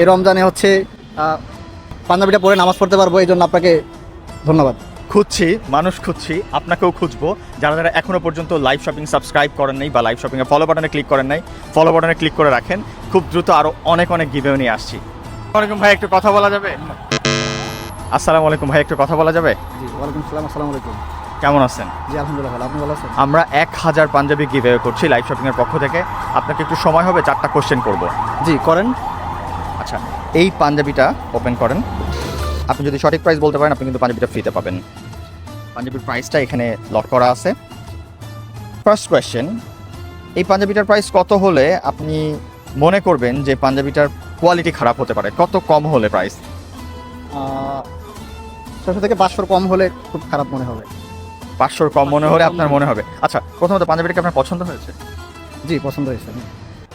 এই রমজানে হচ্ছে পাঞ্জাবিটা পরে নামাজ পড়তে পারবো, এই জন্য আপনাকে ধন্যবাদ। খুঁজছি, মানুষ খুঁজছি, আপনাকেও খুঁজবো। যারা যারা এখনো পর্যন্ত লাইভ শপিং সাবস্ক্রাইব করেন নাই বা লাইভ শপিংয়ে ফলো বাটনে ক্লিক করেন নাই, ফলো বাটনে ক্লিক করে রাখেন। খুব দ্রুত আরও অনেক অনেক গিভেও নিয়ে আসছি। ওয়ালাইকুম ভাই, একটু কথা বলা যাবে? আসসালামু আলাইকুম ভাই, একটু কথা বলা যাবে? জি ওয়ালাইকুম সালাম, আসসালামু আলাইকুম। কেমন আছেন? জি আলহামদুলিল্লাহ ভালো, আপনি ভালো আছেন? আমরা 1000 পাঞ্জাবি গিভেও করছি লাইভ শপিংয়ের পক্ষ থেকে। আপনাকে একটু সময় হবে, 4টা কোশ্চেন করব। জি করেন। আচ্ছা, এই পাঞ্জাবিটা ওপেন করেন। আপনি যদি সঠিক প্রাইস বলতে পারেন, আপনি কিন্তু পাঞ্জাবিটা ফ্রিতে পাবেন। পাঞ্জাবির প্রাইসটা এখানে লক করা আছে। ফার্স্ট কোয়েশ্চেন, এই পাঞ্জাবিটার প্রাইস কত হলে আপনি মনে করবেন যে পাঞ্জাবিটার কোয়ালিটি খারাপ হতে পারে? কত কম হলে প্রাইস? 600 থেকে 500 কম হলে খুব খারাপ মনে হবে। 500 কম মনে হলে আপনার মনে হবে। আচ্ছা, প্রথমত পাঞ্জাবিটা কি আপনার পছন্দ হয়েছে? জি পছন্দ হয়েছে।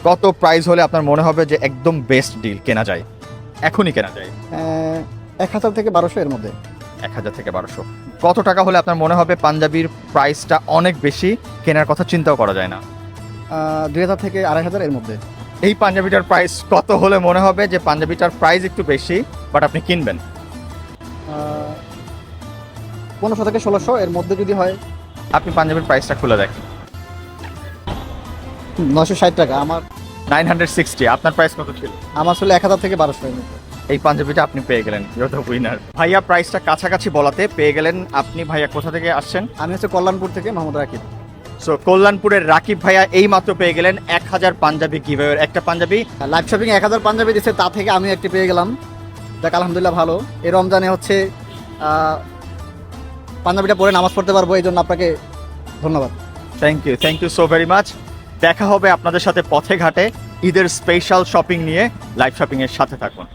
কত প্রাইস হলে আপনার মনে হবে যে একদম বেস্ট ডিল, কেনা যায়, এখনই কেনা যায়? 1000 থেকে 1200 এর মধ্যে। 1000 থেকে 1200। কত টাকা হলে আপনার মনে হবে পাঞ্জাবির প্রাইসটা অনেক বেশি, কেনার কথা চিন্তাও করা যায় না? 2000 থেকে 2500 এর মধ্যে। এই পাঞ্জাবিটার প্রাইস কত হলে মনে হবে যে পাঞ্জাবিটার প্রাইস একটু বেশি বাট আপনি কিনবেন? 1500 থেকে 1600 এর মধ্যে যদি হয়। আপনি পাঞ্জাবির প্রাইসটা খুলে দেখেন। 960 টাকা। আমার 960। আপনার প্রাইস কত ছিল? আমার ছিল 1000 থেকে 1200 এর মধ্যে। এই পাঞ্জাবিটা আপনি পেয়ে গেলেন, ইউ দ্য উইনার। ভাইয়া প্রাইসটা কাছাকাছি বলাতে পেয়ে গেলেন আপনি। ভাইয়া কোথা থেকে আসছেন? আমি হচ্ছে কল্যাণপুর থেকে মোহাম্মদ রাকিব। সো কল্যাণপুরের রাকিব ভাইয়া এই মাত্র পেয়ে গেলেন 1000 পাঞ্জাবি গিভঅ্যাওয়ের একটা পাঞ্জাবি। লাইভ শপিং 1000 পাঞ্জাবি দিচ্ছে, তা থেকে আমি একটি পেয়ে গেলাম। দেখ আলহামদুলিল্লাহ ভালো। এই রমজানে হচ্ছে পাঞ্জাবিটা পরে নামাজ পড়তে পারবো, এই জন্য আপনাকে ধন্যবাদ। Thank you so very much. দেখা হবে আপনাদের সাথে পথে ঘাটে ঈদের স্পেশাল শপিং নিয়ে। লাইভ শপিংয়ের সাথে থাকুন।